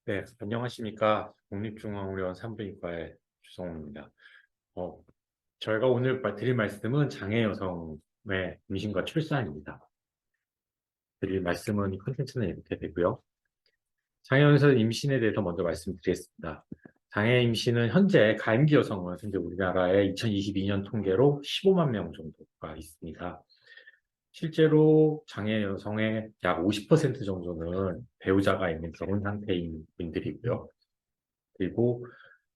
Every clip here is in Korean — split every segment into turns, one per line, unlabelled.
네, 안녕하십니까. 국립중앙의료원 산부인과의 주성호입니다. 어, 저희가 오늘 드릴 말씀은 장애 여성의 임신과 출산입니다. 드릴 말씀은 컨텐츠는 이렇게 되고요. 장애 여성 임신에 대해서 먼저 말씀드리겠습니다. 장애 임신은 현재 가임기 여성은 현재 우리나라에 2022년 통계로 15만 명 정도가 있습니다. 실제로 장애 여성의 약 50% 정도는 배우자가 있는 결혼 상태인 분들이고요. 그리고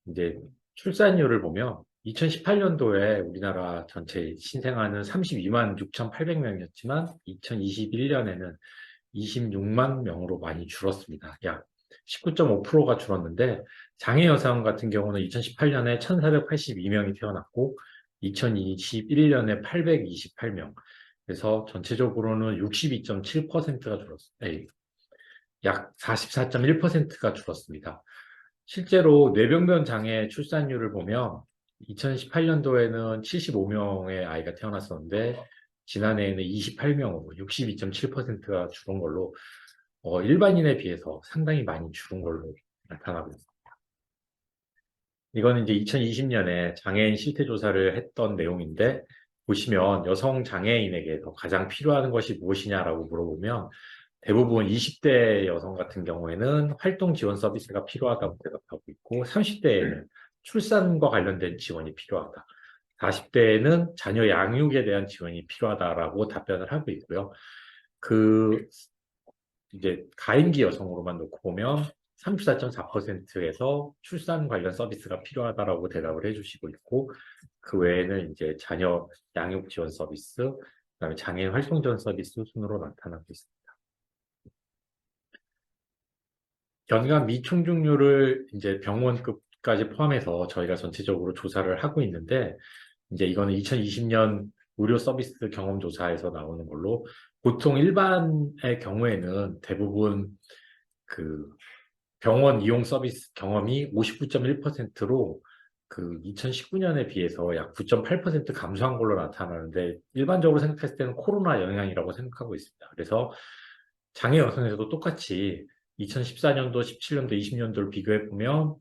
이제 출산율을 보면 2018년도에 우리나라 전체 신생아는 32만 6,800명이었지만 2021년에는 26만 명으로 많이 줄었습니다. 약 19.5%가 줄었는데 장애 여성 같은 경우는 2018년에 1,482명이 태어났고 2021년에 828명. 그래서 전체적으로는 62.7%가 줄었습니다. 약 44.1%가 줄었습니다. 실제로 뇌병변 장애 출산율을 보면 2018년도에는 75명의 아이가 태어났었는데 지난해에는 28명으로 62.7%가 줄은 걸로 일반인에 비해서 상당히 많이 줄은 걸로 나타나고 있습니다. 이거는 이제 2020년에 장애인 실태 조사를 했던 내용인데 보시면 여성 장애인에게 가장 필요한 것이 무엇이냐라고 물어보면 대부분 20대 여성 같은 경우에는 활동 지원 서비스가 필요하다고 대답하고 있고 30대에는 출산과 관련된 지원이 필요하다. 40대에는 자녀 양육에 대한 지원이 필요하다라고 답변을 하고 있고요. 그 이제 가임기 여성으로만 놓고 보면 34.4%에서 출산 관련 서비스가 필요하다라고 대답을 해주시고 있고 그 외에는 이제 자녀 양육 지원 서비스, 그다음에 장애인 활동 지원 서비스 순으로 나타나고 있습니다. 연간 미충족률을 이제 병원급까지 포함해서 저희가 전체적으로 조사를 하고 있는데, 이제 이거는 2020년 의료 서비스 경험 조사에서 나오는 걸로, 보통 일반의 경우에는 대부분 그 병원 이용 서비스 경험이 59.1%로 그 2019년에 비해서 약 9.8% 감소한 걸로 나타나는데, 일반적으로 생각했을 때는 코로나 영향이라고 생각하고 있습니다. 그래서 장애 여성에서도 똑같이 2014년도, 17년도, 20년도를 비교해 보면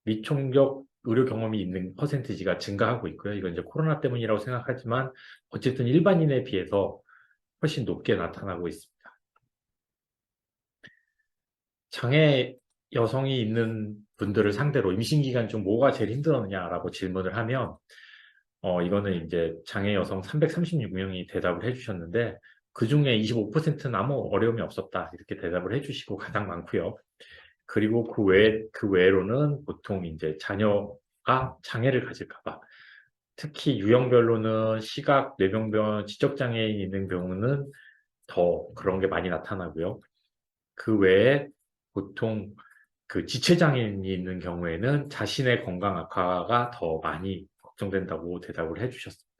미총격 의료 경험이 있는 퍼센티지가 증가하고 있고요. 이건 이제 코로나 때문이라고 생각하지만 어쨌든 일반인에 비해서 훨씬 높게 나타나고 있습니다. 장애 여성이 있는 분들을 상대로 임신 기간 중 뭐가 제일 힘들었냐라고 질문을 하면 이거는 이제 장애 여성 336명이 대답을 해주셨는데 그 중에 25%는 아무 어려움이 없었다 이렇게 대답을 해주시고 가장 많고요. 그리고 그 외로는 보통 이제 자녀가 장애를 가질까봐 특히 유형별로는 시각, 뇌병변, 지적장애인 있는 경우는 더 그런 게 많이 나타나고요. 그 외에 보통 그 지체장애인이 있는 경우에는 자신의 건강 악화가 더 많이 걱정된다고 대답을 해주셨습니다.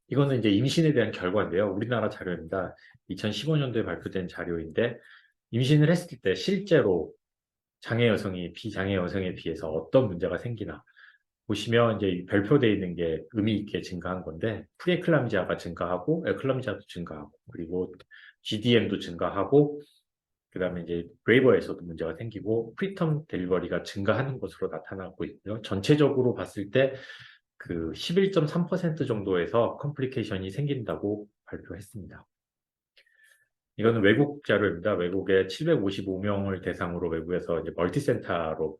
이거는 이제 임신에 대한 결과인데요. 우리나라 자료입니다. 2015년도에 발표된 자료인데 임신을 했을 때 실제로 장애 여성이 비장애 여성에 비해서 어떤 문제가 생기나 보시면 이제 별표되어 있는 게 의미 있게 증가한 건데 프리에클람지아가 증가하고 에클람지아도 증가하고 그리고 GDM도 증가하고 그다음에 이제 브레이버에서도 문제가 생기고 프리텀 델리버리가 증가하는 것으로 나타나고 있고요. 전체적으로 봤을 때 그 11.3% 정도에서 컴플리케이션이 생긴다고 발표했습니다. 이거는 외국 자료입니다. 외국의 755명을 대상으로 외국에서 이제 멀티센터로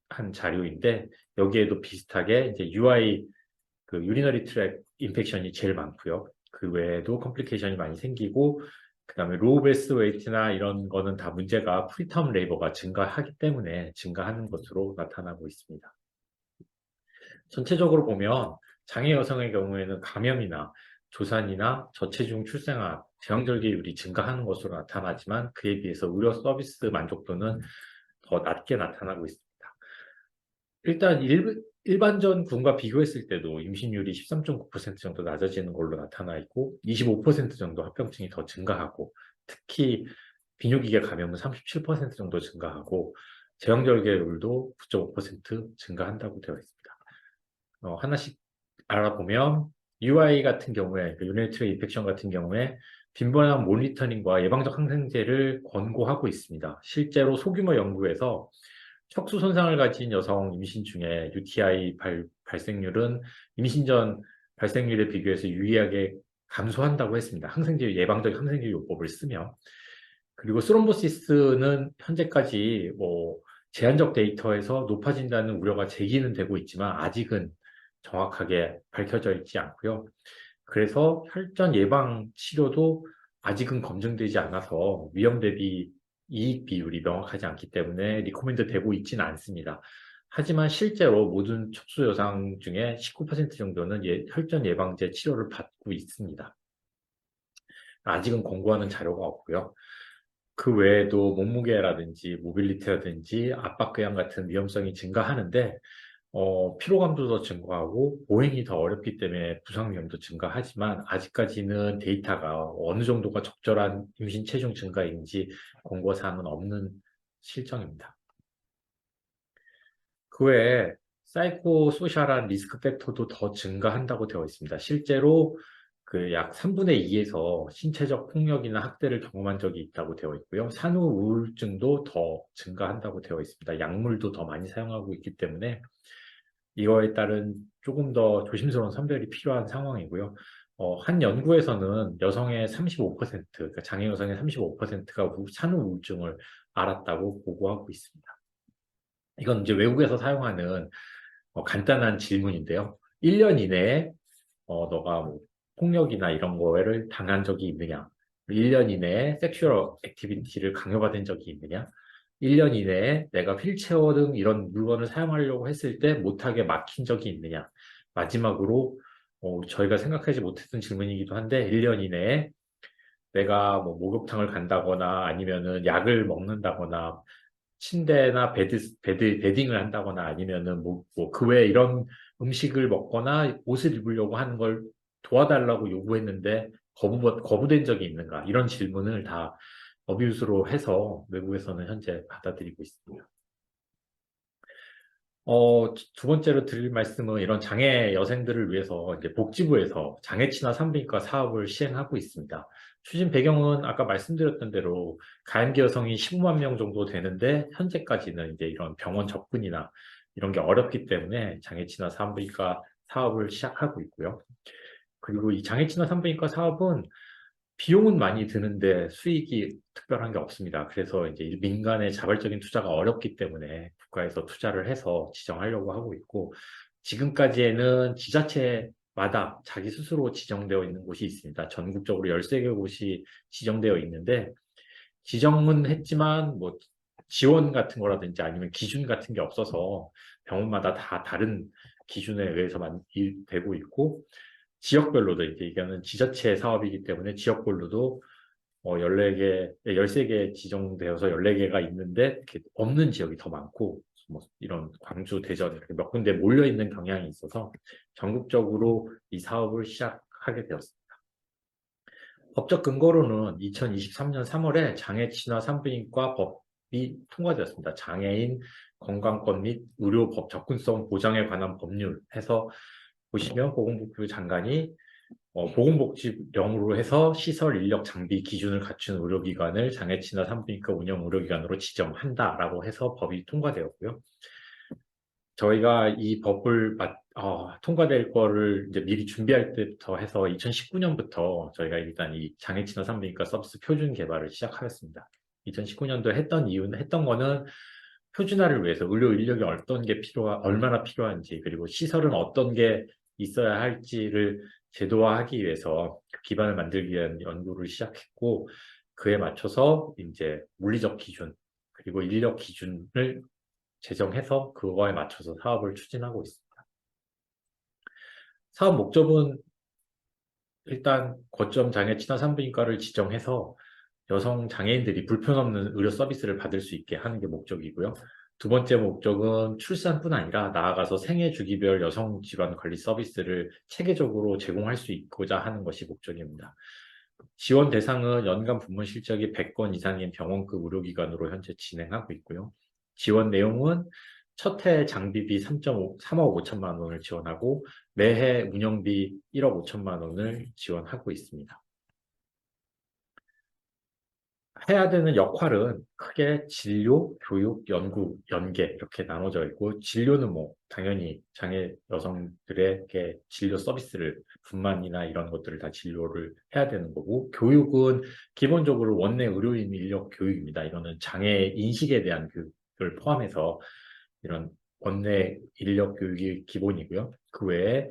한 자료인데 여기에도 비슷하게 이제 UI 그 유리너리 트랙 인펙션이 제일 많고요. 그 외에도 컴플리케이션이 많이 생기고 그다음에 로우 베스 웨이트나 이런 거는 다 문제가 프리텀 레이버가 증가하기 때문에 증가하는 것으로 나타나고 있습니다. 전체적으로 보면 장애 여성의 경우에는 감염이나 조산이나 저체중 출생아, 제왕절개율이 증가하는 것으로 나타나지만 그에 비해서 의료 서비스 만족도는 더 낮게 나타나고 있습니다. 일단 일반전 군과 비교했을 때도 임신율이 13.9% 정도 낮아지는 걸로 나타나 있고 25% 정도 합병증이 더 증가하고 특히 비뇨기계 감염은 37% 정도 증가하고 제왕절개율도 9.5% 증가한다고 되어 있습니다. 하나씩 알아보면 UI 같은 경우에 유니트리 인펙션 같은 경우에 빈번한 모니터링과 예방적 항생제를 권고하고 있습니다. 실제로 소규모 연구에서 척수 손상을 가진 여성 임신 중에 UTI 발생률은 임신 전 발생률에 비교해서 유의하게 감소한다고 했습니다. 예방적 항생제 요법을 쓰며. 그리고 스롬보시스는 현재까지 제한적 데이터에서 높아진다는 우려가 제기는 되고 있지만 아직은 정확하게 밝혀져 있지 않고요. 그래서 혈전 예방 치료도 아직은 검증되지 않아서 위험 대비 이익 비율이 명확하지 않기 때문에 리코멘드 되고 있지는 않습니다. 하지만 실제로 모든 척수 여성 중에 19% 정도는 혈전 예방제 치료를 받고 있습니다. 아직은 권고하는 자료가 없고요. 그 외에도 몸무게라든지 모빌리티라든지 압박궤양 같은 위험성이 증가하는데 피로감도 더 증가하고 보행이 더 어렵기 때문에 부상 위험도 증가하지만 아직까지는 데이터가 어느 정도가 적절한 임신 체중 증가인지 권고 사항은 없는 실정입니다. 그 외에 사이코소셜한 리스크 팩터도 더 증가한다고 되어 있습니다. 실제로 그 약 3분의 2에서 신체적 폭력이나 학대를 경험한 적이 있다고 되어 있고요. 산후 우울증도 더 증가한다고 되어 있습니다. 약물도 더 많이 사용하고 있기 때문에 이거에 따른 조금 더 조심스러운 선별이 필요한 상황이고요. 한 연구에서는 여성의 35%, 그러니까 장애 여성의 35%가 산후 우울증을 앓았다고 보고하고 있습니다. 이건 이제 외국에서 사용하는 간단한 질문인데요. 1년 이내에 너가 폭력이나 이런 거를 당한 적이 있느냐? 1년 이내에 섹슈얼 액티비티를 강요받은 적이 있느냐? 1년 이내에 내가 휠체어 등 이런 물건을 사용하려고 했을 때 못하게 막힌 적이 있느냐? 마지막으로 저희가 생각하지 못했던 질문이기도 한데 1년 이내에 내가 목욕탕을 간다거나 아니면은 약을 먹는다거나 침대나 베딩을 한다거나 아니면은 그 외에 이런 음식을 먹거나 옷을 입으려고 하는 걸 도와달라고 요구했는데 거부된 적이 있는가? 이런 질문을 다 어뷰스로 해서 외국에서는 현재 받아들이고 있습니다. 두 번째로 드릴 말씀은 이런 장애 여성들을 위해서 이제 복지부에서 장애 친화 산부인과 사업을 시행하고 있습니다. 추진 배경은 아까 말씀드렸던 대로 가임기 여성이 15만 명 정도 되는데 현재까지는 이제 이런 병원 접근이나 이런 게 어렵기 때문에 장애 친화 산부인과 사업을 시작하고 있고요. 그리고 이 장애 친화 산부인과 사업은 비용은 많이 드는데 수익이 특별한 게 없습니다. 그래서 이제 민간의 자발적인 투자가 어렵기 때문에 국가에서 투자를 해서 지정하려고 하고 있고, 지금까지에는 지자체마다 자기 스스로 지정되어 있는 곳이 있습니다. 전국적으로 13개 곳이 지정되어 있는데, 지정은 했지만 지원 같은 거라든지 아니면 기준 같은 게 없어서 병원마다 다 다른 기준에 의해서만 되고 있고, 지역별로도 이거는 지자체 사업이기 때문에 지역별로도 14개, 13개 지정되어서 14개가 있는데 없는 지역이 더 많고 이런 광주, 대전 이렇게 몇 군데 몰려 있는 경향이 있어서 전국적으로 이 사업을 시작하게 되었습니다. 법적 근거로는 2023년 3월에 장애 친화 산부인과 법이 통과되었습니다. 장애인 건강권 및 의료법 접근성 보장에 관한 법률 해서 보시면 보건복지부 장관이 보건복지령으로 해서 시설 인력 장비 기준을 갖춘 의료기관을 장애 친화 산부인과 운영 의료기관으로 지정한다라고 해서 법이 통과되었고요. 저희가 이 법을 통과될 거를 이제 미리 준비할 때부터 해서 2019년부터 저희가 일단 이 장애 친화 산부인과 서비스 표준 개발을 시작하였습니다. 2019년도에 했던 거는 표준화를 위해서 의료 인력이 얼마나 필요한지 그리고 시설은 어떤 게 있어야 할지를 제도화하기 위해서 그 기반을 만들기 위한 연구를 시작했고 그에 맞춰서 이제 물리적 기준 그리고 인력 기준을 제정해서 그거에 맞춰서 사업을 추진하고 있습니다. 사업 목적은 일단 거점 장애 친화 산부인과를 지정해서 여성 장애인들이 불편 없는 의료 서비스를 받을 수 있게 하는 게 목적이고요. 두 번째 목적은 출산뿐 아니라 나아가서 생애 주기별 여성 질환 관리 서비스를 체계적으로 제공할 수 있고자 하는 것이 목적입니다. 지원 대상은 연간 분문 실적이 100건 이상인 병원급 의료기관으로 현재 진행하고 있고요. 지원 내용은 첫 해 장비비 3억 5천만 원을 지원하고 매해 운영비 1억 5천만 원을 지원하고 있습니다. 해야 되는 역할은 크게 진료, 교육, 연구, 연계 이렇게 나눠져 있고 진료는 뭐 당연히 장애 여성들에게 진료 서비스를 분만이나 이런 것들을 다 진료를 해야 되는 거고 교육은 기본적으로 원내 의료인 인력 교육입니다. 이거는 장애 인식에 대한 교육을 포함해서 이런 원내 인력 교육이 기본이고요. 그 외에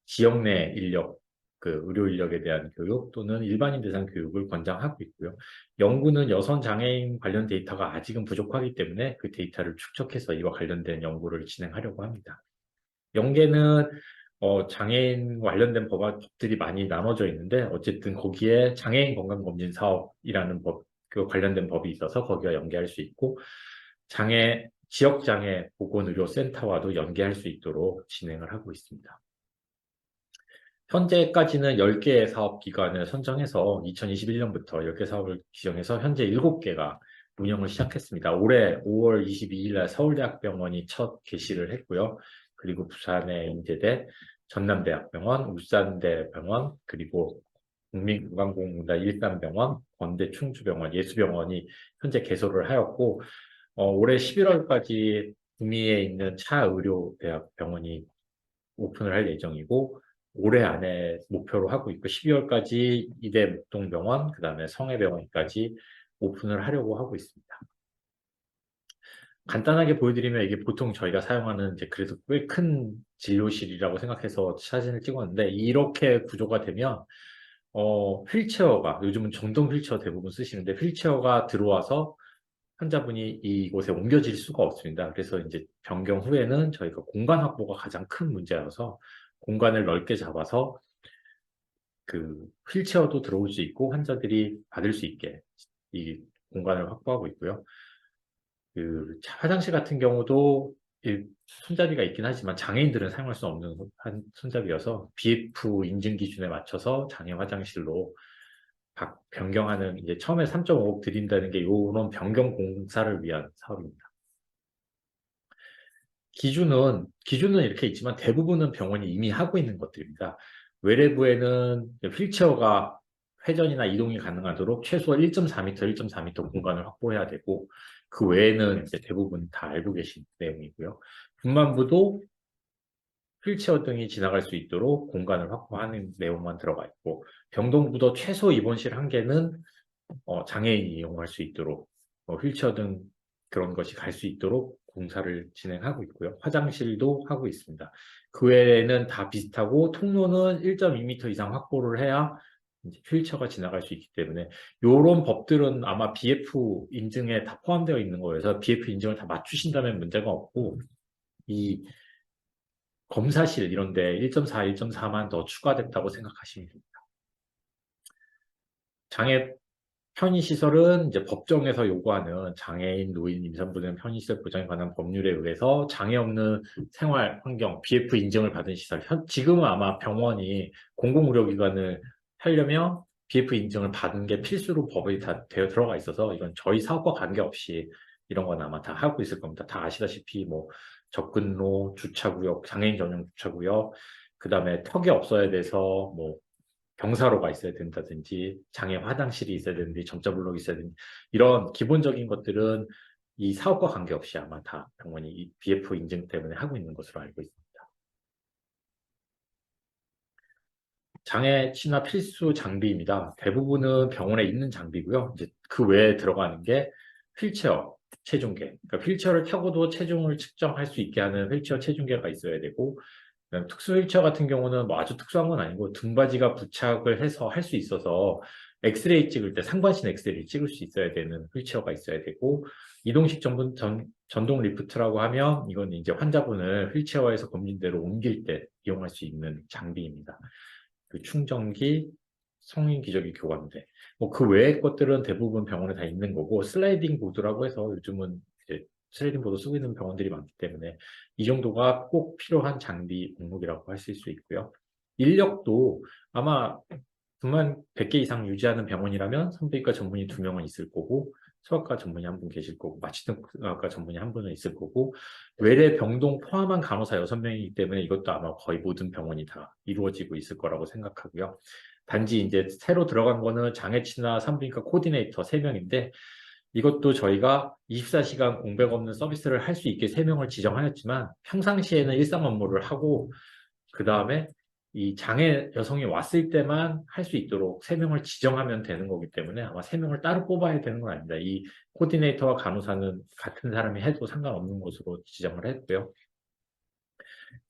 지역 내 인력 그 의료 인력에 대한 교육 또는 일반인 대상 교육을 권장하고 있고요. 연구는 여성 장애인 관련 데이터가 아직은 부족하기 때문에 그 데이터를 축적해서 이와 관련된 연구를 진행하려고 합니다. 연계는 장애인 관련된 법들이 많이 나눠져 있는데 어쨌든 거기에 장애인 건강검진 사업이라는 그 관련된 법이 있어서 거기와 연계할 수 있고 지역장애 보건의료센터와도 연계할 수 있도록 진행을 하고 있습니다. 현재까지는 10개의 사업 기관을 선정해서 2021년부터 10개 사업을 지정해서 현재 7개가 운영을 시작했습니다. 올해 5월 22일 날 서울대학병원이 첫 개시를 했고요. 그리고 부산의 인제대, 전남대학병원, 울산대병원, 그리고 국민건강보험공단 일산병원, 건대 충주병원, 예수병원이 현재 개소를 하였고 올해 11월까지 구미에 있는 차의료대학병원이 오픈을 할 예정이고 올해 안에 목표로 하고 있고 12월까지 이대 목동병원, 그 다음에 성해병원까지 오픈을 하려고 하고 있습니다. 간단하게 보여드리면 이게 보통 저희가 사용하는 이제 그래도 꽤 큰 진료실이라고 생각해서 사진을 찍었는데 이렇게 구조가 되면 휠체어가 요즘은 전동 휠체어 대부분 쓰시는데 휠체어가 들어와서 환자분이 이곳에 옮겨질 수가 없습니다. 그래서 이제 변경 후에는 저희가 공간 확보가 가장 큰 문제여서 공간을 넓게 잡아서 그 휠체어도 들어올 수 있고 환자들이 받을 수 있게 이 공간을 확보하고 있고요. 그 화장실 같은 경우도 손잡이가 있긴 하지만 장애인들은 사용할 수 없는 손잡이여서 BF 인증 기준에 맞춰서 장애 화장실로 변경하는 이제 처음에 3.5억 드린다는 게 이런 변경 공사를 위한 사업입니다. 기준은 이렇게 있지만 대부분은 병원이 이미 하고 있는 것들입니다. 외래부에는 휠체어가 회전이나 이동이 가능하도록 최소 1.4m, 1.4m 공간을 확보해야 되고 그 외에는 이제 대부분 다 알고 계신 내용이고요. 분만부도 휠체어 등이 지나갈 수 있도록 공간을 확보하는 내용만 들어가 있고 병동부도 최소 입원실 1개는 장애인이 이용할 수 있도록 휠체어 등 그런 것이 갈 수 있도록 공사를 진행하고 있고요. 화장실도 하고 있습니다. 그 외에는 다 비슷하고 통로는 1.2m 이상 확보를 해야 이제 휠체어가 지나갈 수 있기 때문에 이런 법들은 아마 BF 인증에 다 포함되어 있는 거여서 BF 인증을 다 맞추신다면 문제가 없고 이 검사실 이런 데 1.4, 1.4만 더 추가됐다고 생각하시면 됩니다. 장애 편의시설은 이제 법정에서 요구하는 장애인, 노인, 임산부 등 편의시설 보장에 관한 법률에 의해서 장애 없는 생활 환경, BF 인증을 받은 시설. 지금은 아마 병원이 공공의료기관을 하려면 BF 인증을 받은 게 필수로 법에 다 되어 들어가 있어서 이건 저희 사업과 관계없이 이런 건 아마 다 하고 있을 겁니다. 다 아시다시피 뭐 접근로, 주차구역, 장애인 전용 주차구역, 그 다음에 턱이 없어야 돼서 뭐 경사로가 있어야 된다든지 장애 화장실이 있어야 되는지 점자 블록이 있어야 되는지 이런 기본적인 것들은 이 사업과 관계없이 아마 다 병원이 이 BF 인증 때문에 하고 있는 것으로 알고 있습니다. 장애 치료 필수 장비입니다. 대부분은 병원에 있는 장비고요. 이제 그 외에 들어가는 게 휠체어 체중계. 그러니까 휠체어를 타고도 체중을 측정할 수 있게 하는 휠체어 체중계가 있어야 되고 특수 휠체어 같은 경우는 뭐 아주 특수한 건 아니고 등받이가 부착을 해서 할 수 있어서 엑스레이 찍을 때 상반신 엑스레이 찍을 수 있어야 되는 휠체어가 있어야 되고 이동식 전동 리프트라고 하면 이건 이제 환자분을 휠체어에서 검진대로 옮길 때 이용할 수 있는 장비입니다. 그 충전기, 성인 기저귀 교환대. 뭐 그 외의 것들은 대부분 병원에 다 있는 거고 슬라이딩 보드라고 해서 요즘은 이제 슬라이딩 보드 쓰고 있는 병원들이 많기 때문에 이 정도가 꼭 필요한 장비 목록이라고 하실 수 있고요. 인력도 아마 분만 100개 이상 유지하는 병원이라면 산부인과 전문의 2명은 있을 거고 소아과 전문의 1분 계실 거고 마취등과 전문의 1분은 있을 거고 외래 병동 포함한 간호사 6명이기 때문에 이것도 아마 거의 모든 병원이 다 이루어지고 있을 거라고 생각하고요. 단지 이제 새로 들어간 거는 장애치나 산부인과 코디네이터 3명인데 이것도 저희가 24시간 공백 없는 서비스를 할 수 있게 3명을 지정하였지만 평상시에는 일상 업무를 하고 그 다음에 이 장애 여성이 왔을 때만 할 수 있도록 3명을 지정하면 되는 거기 때문에 아마 3명을 따로 뽑아야 되는 건 아닙니다. 이 코디네이터와 간호사는 같은 사람이 해도 상관없는 것으로 지정을 했고요.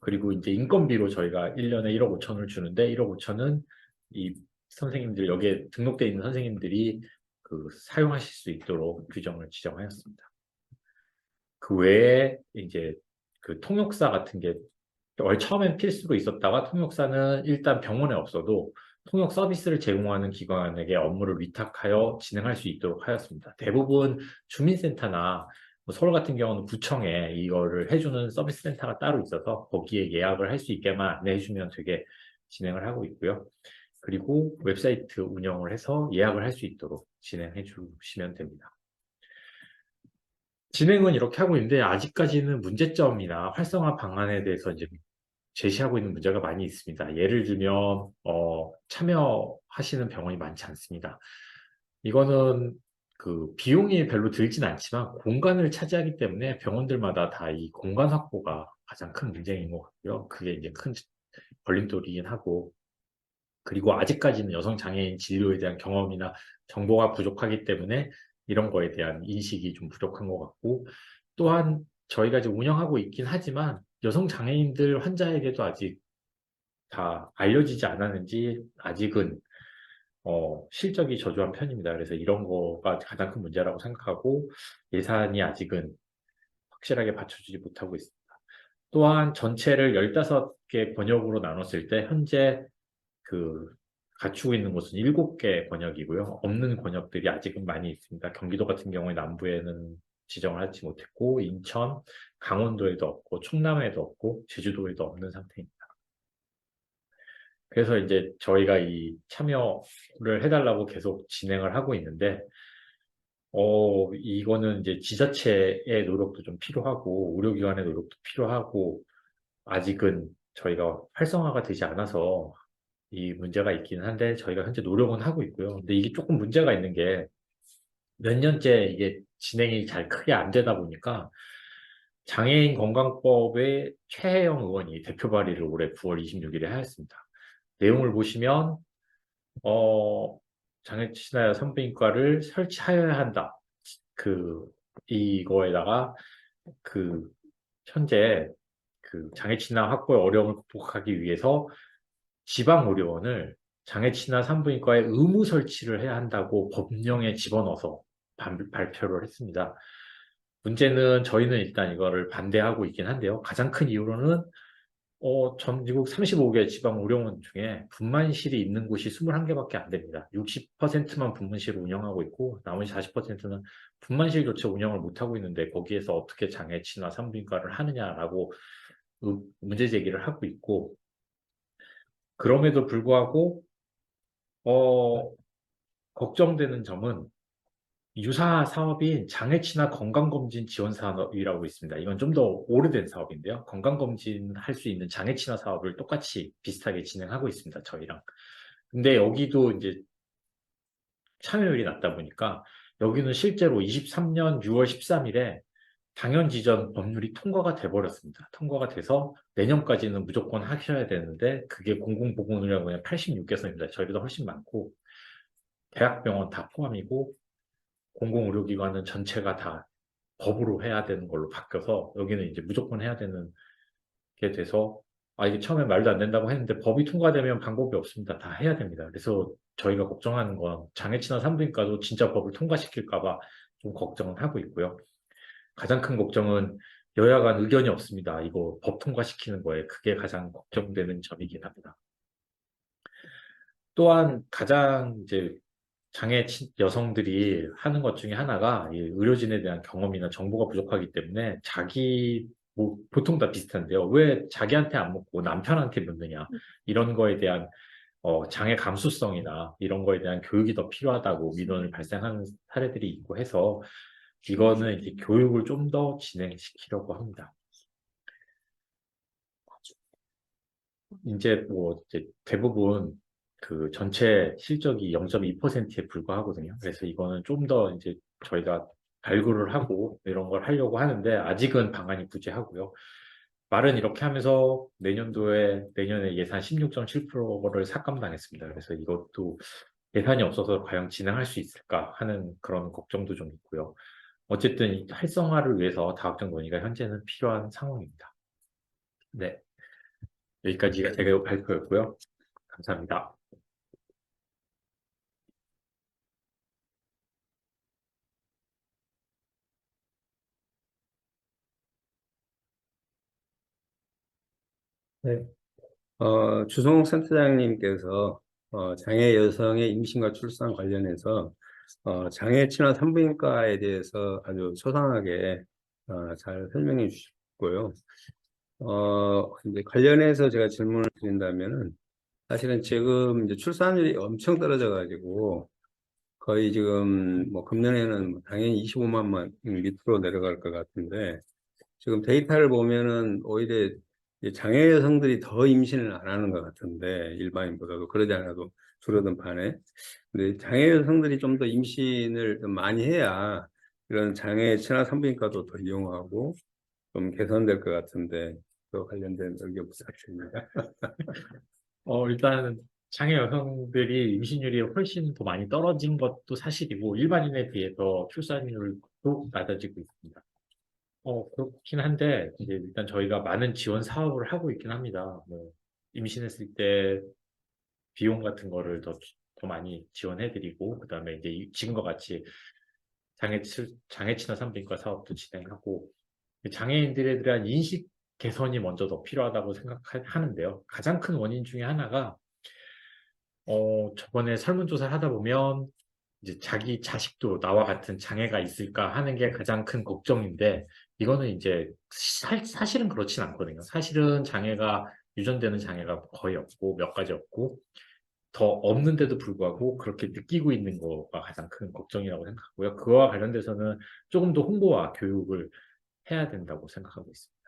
그리고 이제 인건비로 저희가 1년에 1억 5천을 주는데 1억 5천은 이 선생님들 여기에 등록되어 있는 선생님들이 그 사용하실 수 있도록 규정을 지정하였습니다. 그 외에 이제 그 통역사 같은 게 처음엔 필수로 있었다가 통역사는 일단 병원에 없어도 통역 서비스를 제공하는 기관에게 업무를 위탁하여 진행할 수 있도록 하였습니다. 대부분 주민센터나 뭐 서울 같은 경우는 구청에 이거를 해주는 서비스 센터가 따로 있어서 거기에 예약을 할 수 있게만 안내해주면 되게 진행을 하고 있고요. 그리고 웹사이트 운영을 해서 예약을 할 수 있도록 진행해 주시면 됩니다. 진행은 이렇게 하고 있는데 아직까지는 문제점이나 활성화 방안에 대해서 이제 제시하고 있는 문제가 많이 있습니다. 예를 들면 참여하시는 병원이 많지 않습니다. 이거는 그 비용이 별로 들진 않지만 공간을 차지하기 때문에 병원들마다 다 이 공간 확보가 가장 큰 문제인 것 같고요. 그게 이제 큰 걸림돌이긴 하고 그리고 아직까지는 여성 장애인 진료에 대한 경험이나 정보가 부족하기 때문에 이런 거에 대한 인식이 좀 부족한 것 같고 또한 저희가 이제 운영하고 있긴 하지만 여성 장애인들 환자에게도 아직 다 알려지지 않았는지 아직은 실적이 저조한 편입니다. 그래서 이런 거가 가장 큰 문제라고 생각하고 예산이 아직은 확실하게 받쳐주지 못하고 있습니다. 또한 전체를 15개 권역으로 나눴을 때 현재 그 갖추고 있는 곳은 7개 권역이고요. 없는 권역들이 아직은 많이 있습니다. 경기도 같은 경우에 남부에는 지정을 하지 못했고 인천, 강원도에도 없고 충남에도 없고 제주도에도 없는 상태입니다. 그래서 이제 저희가 이 참여를 해달라고 계속 진행을 하고 있는데 이거는 이제 지자체의 노력도 좀 필요하고 의료기관의 노력도 필요하고 아직은 저희가 활성화가 되지 않아서 이 문제가 있기는 한데 저희가 현재 노력은 하고 있고요. 근데 이게 조금 문제가 있는 게 몇 년째 이게 진행이 잘 크게 안 되다 보니까 장애인 건강법의 최혜영 의원이 대표 발의를 올해 9월 26일에 하였습니다. 내용을 보시면 장애치나 산부인과를 설치하여야 한다. 이거에다가 그 현재 그 장애치나 확보의 어려움을 극복하기 위해서 지방의료원을 장애치나 산부인과에 의무 설치를 해야 한다고 법령에 집어넣어서 발표를 했습니다. 문제는 저희는 일단 이거를 반대하고 있긴 한데요. 가장 큰 이유로는 전국 35개 지방의료원 중에 분만실이 있는 곳이 21개밖에 안 됩니다. 60%만 분만실을 운영하고 있고 나머지 40%는 분만실조차 운영을 못하고 있는데 거기에서 어떻게 장애치나 산부인과를 하느냐라고 문제 제기를 하고 있고 그럼에도 불구하고 걱정되는 점은 유사 사업인 장애치나 건강검진 지원 사업이라고 있습니다. 이건 좀 더 오래된 사업인데요. 건강검진 할 수 있는 장애치나 사업을 똑같이 비슷하게 진행하고 있습니다. 저희랑. 근데 여기도 이제 참여율이 낮다 보니까 여기는 실제로 23년 6월 13일에 당연지전 법률이 통과가 돼버렸습니다. 통과가 돼서 내년까지는 무조건 하셔야 되는데 그게 공공보건의료원의 86개소입니다. 저희보다 훨씬 많고 대학병원 다 포함이고 공공의료기관은 전체가 다 법으로 해야 되는 걸로 바뀌어서 여기는 이제 무조건 해야 되는 게 돼서 이게 처음에 말도 안 된다고 했는데 법이 통과되면 방법이 없습니다. 다 해야 됩니다. 그래서 저희가 걱정하는 건 장애치나 산부인과도 진짜 법을 통과시킬까 봐 좀 걱정은 하고 있고요. 가장 큰 걱정은 여야 간 의견이 없습니다. 이거 법 통과시키는 거에 그게 가장 걱정되는 점이긴 합니다. 또한 가장 이제 장애 여성들이 하는 것 중에 하나가 이 의료진에 대한 경험이나 정보가 부족하기 때문에 뭐 보통 다 비슷한데요. 왜 자기한테 안 묻고 남편한테 묻느냐 이런 거에 대한 장애 감수성이나 이런 거에 대한 교육이 더 필요하다고 민원을 발생하는 사례들이 있고 해서 이거는 이제 교육을 좀 더 진행시키려고 합니다. 이제 뭐 이제 대부분 그 전체 실적이 0.2%에 불과하거든요. 그래서 이거는 좀 더 이제 저희가 발굴을 하고 이런 걸 하려고 하는데 아직은 방안이 부재하고요. 말은 이렇게 하면서 내년에 예산 16.7%를 삭감당했습니다. 그래서 이것도 예산이 없어서 과연 진행할 수 있을까 하는 그런 걱정도 좀 있고요. 어쨌든 이 활성화를 위해서 다각적 논의가 현재는 필요한 상황입니다. 네, 여기까지가 제가 발표였고요. 감사합니다.
네. 주성욱 센터장님께서 장애 여성의 임신과 출산 관련해서 장애 친화 산부인과에 대해서 아주 소상하게 잘 설명해 주셨고요. 이제 관련해서 제가 질문을 드린다면은 사실은 지금 이제 출산율이 엄청 떨어져가지고 거의 지금 뭐 금년에는 뭐 당연히 25만만 밑으로 내려갈 것 같은데 지금 데이터를 보면은 오히려 이제 장애 여성들이 더 임신을 안 하는 것 같은데 일반인보다도 그러지 않아도 줄어든 판에 근데 장애 여성들이 좀 더 임신을 좀 많이 해야 이런 장애 친화 산부인과도 더 이용하고 좀 개선될 것 같은데 그 관련된 의견 부탁드립니다.
일단 장애 여성들이 임신율이 훨씬 더 많이 떨어진 것도 사실이고 일반인에 비해서 출산율도 낮아지고 있습니다. 그렇긴 한데 이제 일단 저희가 많은 지원 사업을 하고 있긴 합니다. 뭐 임신했을 때 비용 같은 거를 더 많이 지원해드리고 그다음에 이제 지금과 같이 장애 친화 산부인과 사업도 진행하고 장애인들에 대한 인식 개선이 먼저 더 필요하다고 생각하는데요. 가장 큰 원인 중에 하나가 저번에 설문조사를 하다 보면 이제 자기 자식도 나와 같은 장애가 있을까 하는 게 가장 큰 걱정인데 이거는 이제 사실은 그렇진 않거든요. 사실은 유전되는 장애가 거의 없고 몇 가지 없고 더 없는데도 불구하고 그렇게 느끼고 있는 거가 가장 큰 걱정이라고 생각하고요. 그와 관련돼서는 조금 더 홍보와 교육을 해야 된다고 생각하고 있습니다.